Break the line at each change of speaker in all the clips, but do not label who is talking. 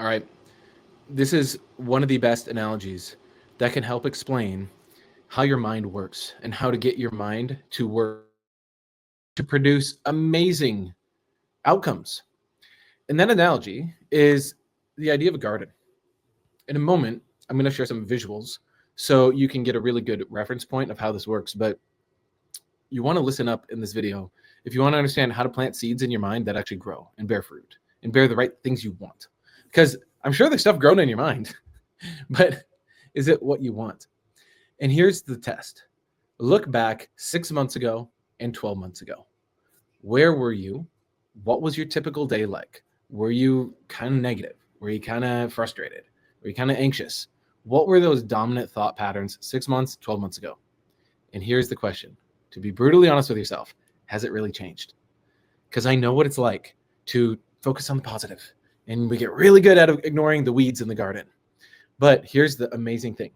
All right. This is one of the best analogies that can help explain how your mind works and how to get your mind to work to produce amazing outcomes. And that analogy is the idea of a garden. In a moment, I'm going to share some visuals so you can get a really good reference point of how this works. But you want to listen up in this video if you want to understand how to plant seeds in your mind that actually grow and bear fruit and bear the right things you want. Because I'm sure there's stuff grown in your mind, but is it what you want? And here's the test. Look back 6 months ago and 12 months ago. Where were you? What was your typical day like? Were you kind of negative? Were you kind of frustrated? Were you kind of anxious? What were those dominant thought patterns 6 months, 12 months ago? And here's the question. To be brutally honest with yourself, has it really changed? Because I know what it's like to focus on the positive, and we get really good at ignoring the weeds in the garden. But here's the amazing thing.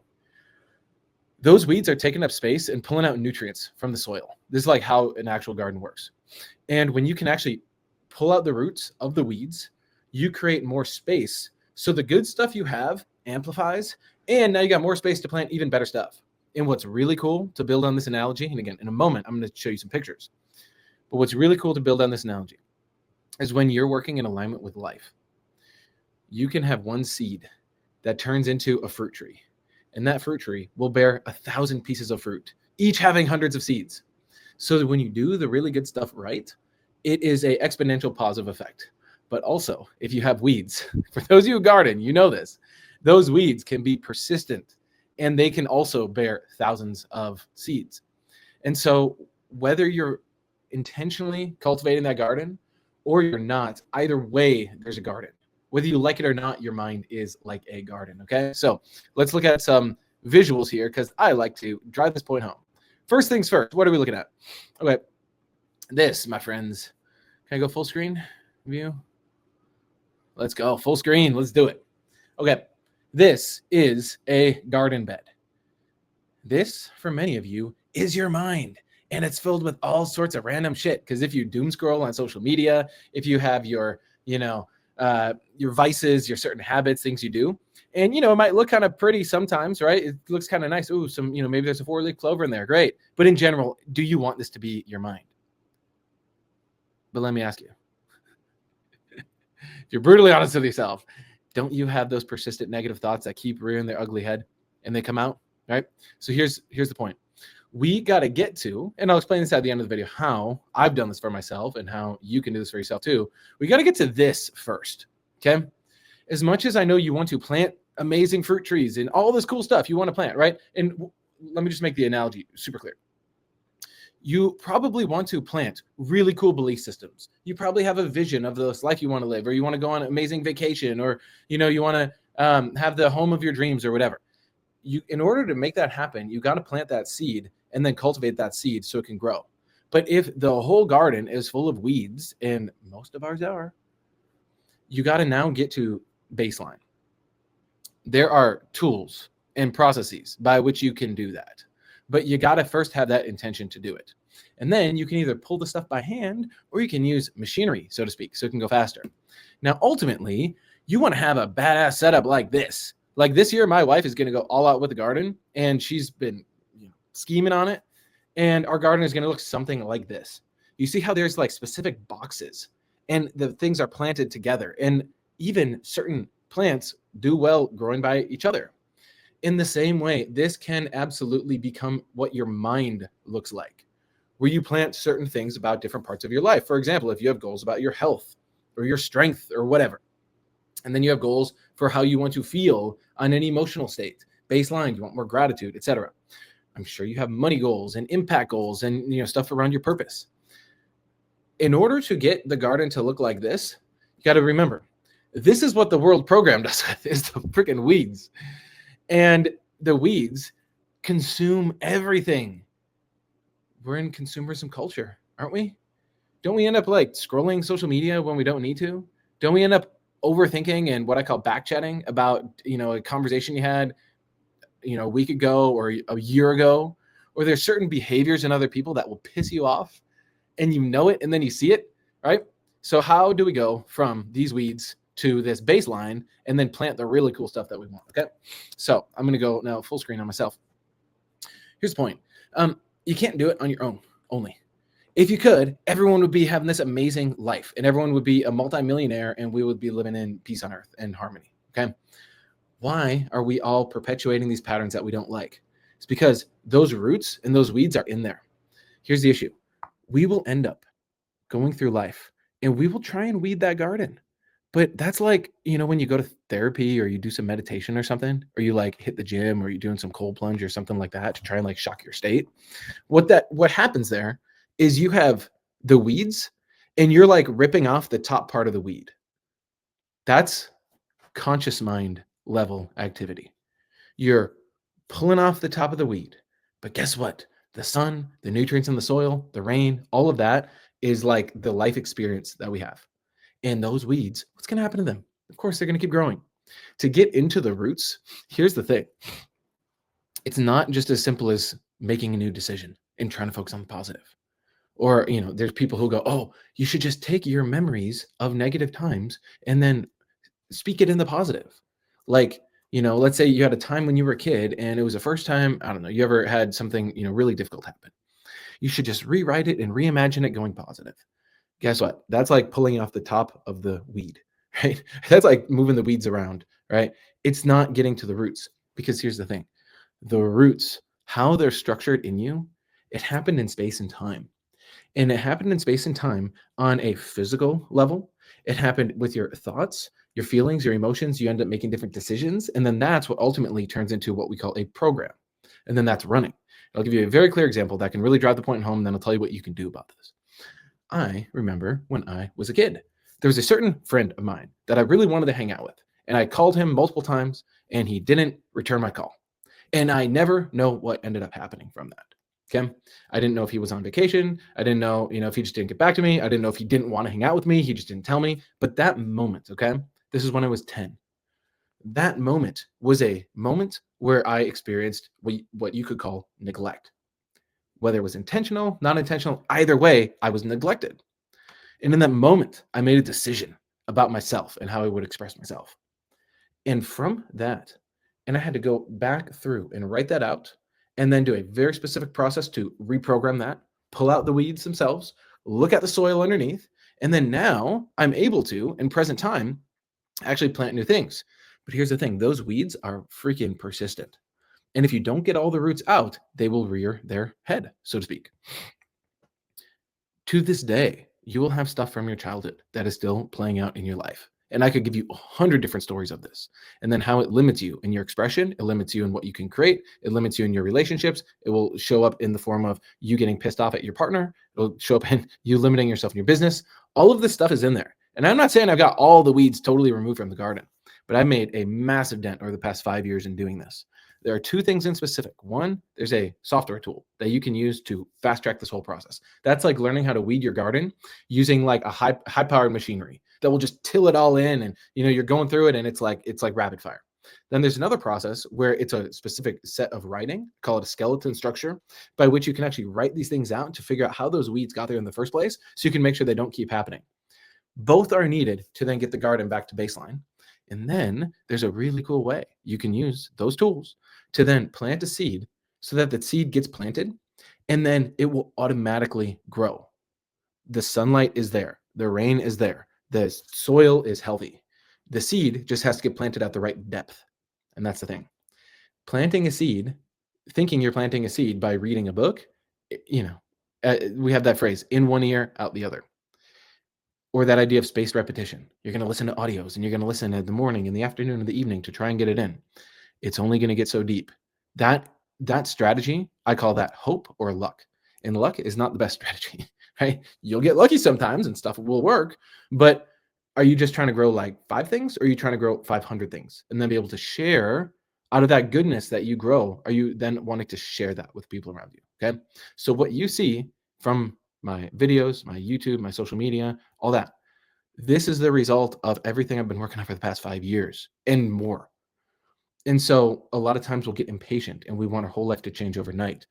Those weeds are taking up space and pulling out nutrients from the soil. This is like how an actual garden works. And when you can actually pull out the roots of the weeds, you create more space. So the good stuff you have amplifies, and now you got more space to plant even better stuff. And what's really cool to build on this analogy, and again, in a moment, I'm going to show you some pictures. But what's really cool to build on this analogy is when you're working in alignment with life, you can have one seed that turns into a fruit tree. And that fruit tree will bear 1,000 pieces of fruit, each having hundreds of seeds. So that when you do the really good stuff right, it is an exponential positive effect. But also, if you have weeds, for those of you who garden, you know this, those weeds can be persistent and they can also bear thousands of seeds. And so whether you're intentionally cultivating that garden or you're not, either way, there's a garden. Whether you like it or not, your mind is like a garden, okay? So let's look at some visuals here because I like to drive this point home. First things first, what are we looking at? Okay, this, my friends. Can I go full screen view? Let's go, full screen, let's do it. Okay, this is a garden bed. This, for many of you, is your mind. And it's filled with all sorts of random shit. Because if you doom scroll on social media, if you have your vices, your certain habits, things you do, and it might look kind of pretty sometimes, right? It looks kind of nice. Ooh, some, maybe there's a 4-leaf clover in there. Great. But in general, do you want this to be your mind? But let me ask you, if you're brutally honest with yourself, don't you have those persistent negative thoughts that keep rearing their ugly head and they come out, right? So here's the point. We got to get to, and I'll explain this at the end of the video, how I've done this for myself and how you can do this for yourself too. We got to get to this first, okay? As much as I know you want to plant amazing fruit trees and all this cool stuff you want to plant, right? And let me just make the analogy super clear. You probably want to plant really cool belief systems. You probably have a vision of this life you want to live, or you want to go on an amazing vacation, or you want to have the home of your dreams or whatever. In order to make that happen, you got to plant that seed and then cultivate that seed so it can grow. But if the whole garden is full of weeds, and most of ours are, you got to now get to baseline. There are tools and processes by which you can do that. But you got to first have that intention to do it. And then you can either pull the stuff by hand or you can use machinery, so to speak, so it can go faster. Now, ultimately, you want to have a badass setup like this. Like this year, my wife is going to go all out with the garden, and she's been scheming on it. And our garden is going to look something like this. You see how there's like specific boxes and the things are planted together. And even certain plants do well growing by each other. In the same way, this can absolutely become what your mind looks like, where you plant certain things about different parts of your life. For example, if you have goals about your health or your strength or whatever, and then you have goals for how you want to feel on an emotional state, baseline, you want more gratitude, etc. I'm sure you have money goals and impact goals and stuff around your purpose. In order to get the garden to look like this, you got to remember, this is what the world programmed us with, is the freaking weeds. And the weeds consume everything. We're in consumerism culture, aren't we? Don't we end up like scrolling social media when we don't need to? Don't we end up overthinking and what I call back-chatting about, a conversation you had, a week ago or a year ago? Or there's certain behaviors in other people that will piss you off and you know it and then you see it, right? So how do we go from these weeds to this baseline and then plant the really cool stuff that we want. Okay. So I'm going to go now full screen on myself. Here's the point. You can't do it on your own only. If you could, everyone would be having this amazing life and everyone would be a multimillionaire and we would be living in peace on earth and harmony. Okay. Why are we all perpetuating these patterns that we don't like? It's because those roots and those weeds are in there. Here's the issue. We will end up going through life and we will try and weed that garden. But that's like, when you go to therapy or you do some meditation or something, or you like hit the gym or you're doing some cold plunge or something like that to try and like shock your state. What happens there is you have the weeds and you're like ripping off the top part of the weed. That's conscious mind level activity. You're pulling off the top of the weed. But guess what? The sun, the nutrients in the soil, the rain, all of that is like the life experience that we have. And those weeds, what's going to happen to them? Of course, they're going to keep growing. To get into the roots, here's the thing. It's not just as simple as making a new decision and trying to focus on the positive. Or, there's people who go, oh, you should just take your memories of negative times and then speak it in the positive. Like, let's say you had a time when you were a kid and it was the first time, I don't know, you ever had something, really difficult happen. You should just rewrite it and reimagine it going positive. Guess what? That's like pulling off the top of the weed, right? That's like moving the weeds around, right? It's not getting to the roots because here's the thing. The roots, how they're structured in you, it happened in space and time. And it happened in space and time on a physical level. It happened with your thoughts, your feelings, your emotions. You end up making different decisions. And then that's what ultimately turns into what we call a program. And then that's running. I'll give you a very clear example that can really drive the point home. And then I'll tell you what you can do about this. I remember when I was a kid, there was a certain friend of mine that I really wanted to hang out with. And I called him multiple times and he didn't return my call. And I never know what ended up happening from that. Okay. I didn't know if he was on vacation. I didn't know, if he just didn't get back to me. I didn't know if he didn't want to hang out with me. He just didn't tell me. But that moment, okay, this is when I was 10. That moment was a moment where I experienced what you could call neglect. Whether it was intentional, not intentional, either way, I was neglected. And in that moment, I made a decision about myself and how I would express myself. And from that, and I had to go back through and write that out and then do a very specific process to reprogram that, pull out the weeds themselves, look at the soil underneath. And then now I'm able to, in present time, actually plant new things. But here's the thing, those weeds are freaking persistent. And if you don't get all the roots out, they will rear their head, so to speak. To this day, you will have stuff from your childhood that is still playing out in your life. And I could give you 100 different stories of this. And then how it limits you in your expression, it limits you in what you can create, it limits you in your relationships. It will show up in the form of you getting pissed off at your partner. It'll show up in you limiting yourself in your business. All of this stuff is in there. And I'm not saying I've got all the weeds totally removed from the garden, but I made a massive dent over the past 5 years in doing this. There are two things in specific. One, there's a software tool that you can use to fast track this whole process. That's like learning how to weed your garden using like a high powered machinery that will just till it all in, and you're going through it and it's like rapid fire. Then there's another process where it's a specific set of writing, call it a skeleton structure, by which you can actually write these things out to figure out how those weeds got there in the first place so you can make sure they don't keep happening. Both are needed to then get the garden back to baseline. And then there's a really cool way you can use those tools to then plant a seed so that the seed gets planted and then it will automatically grow. The sunlight is there, the rain is there, the soil is healthy. The seed just has to get planted at the right depth. And that's the thing. Planting a seed, thinking you're planting a seed by reading a book, we have that phrase, in one ear, out the other. Or that idea of spaced repetition. You're going to listen to audios and you're going to listen in the morning, in the afternoon, in the evening to try and get it in. It's only going to get so deep. That strategy, I call that hope or luck. And luck is not the best strategy, right? You'll get lucky sometimes and stuff will work, but are you just trying to grow like 5 things or are you trying to grow 500 things and then be able to share out of that goodness that you grow? Are you then wanting to share that with people around you? Okay. So what you see from my videos, my YouTube, my social media, all that, this is the result of everything I've been working on for the past 5 years and more. And so a lot of times we'll get impatient and we want our whole life to change overnight.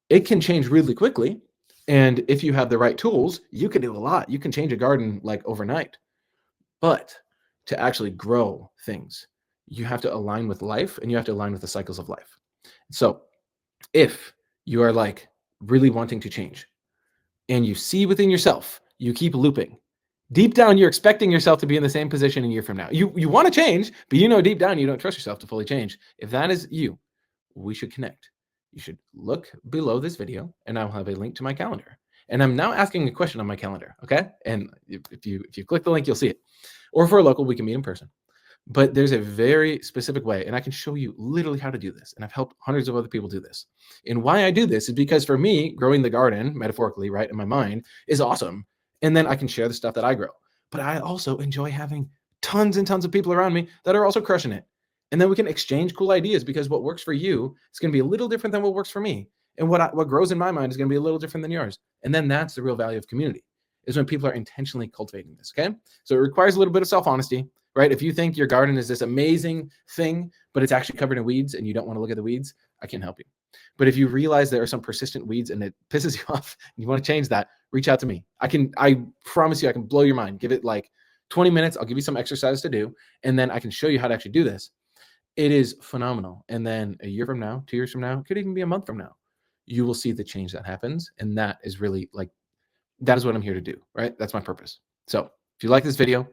It can change really quickly. And if you have the right tools, you can do a lot. You can change a garden like overnight. But to actually grow things, you have to align with life and you have to align with the cycles of life. So if you are like really wanting to change and you see within yourself, you keep looping. Deep down, you're expecting yourself to be in the same position a year from now. You want to change, but you know deep down you don't trust yourself to fully change. If that is you, we should connect. You should look below this video and I'll have a link to my calendar. And I'm now asking a question on my calendar, okay? And if you click the link, you'll see it. Or for a local, we can meet in person. But there's a very specific way, and I can show you literally how to do this. And I've helped hundreds of other people do this. And why I do this is because for me, growing the garden, metaphorically, right, in my mind is awesome. And then I can share the stuff that I grow. But I also enjoy having tons and tons of people around me that are also crushing it. And then we can exchange cool ideas because what works for you is going to be a little different than what works for me. And what grows in my mind is going to be a little different than yours. And then that's the real value of community, is when people are intentionally cultivating this. Okay. So it requires a little bit of self-honesty, right? If you think your garden is this amazing thing, but it's actually covered in weeds and you don't want to look at the weeds, I can help you. But if you realize there are some persistent weeds and it pisses you off and you want to change that, reach out to me. I promise you, I can blow your mind. Give it like 20 minutes. I'll give you some exercise to do, and then I can show you how to actually do this. It is phenomenal. And then a year from now, 2 years from now, it could even be a month from now, you will see the change that happens. And that is really like, that is what I'm here to do, right? That's my purpose. So if you like this video,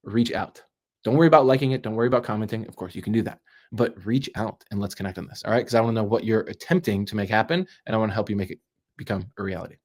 reach out. Don't worry about liking it. Don't worry about commenting. Of course, you can do that, but reach out and let's connect on this. All right. Because I want to know what you're attempting to make happen and I want to help you make it become a reality.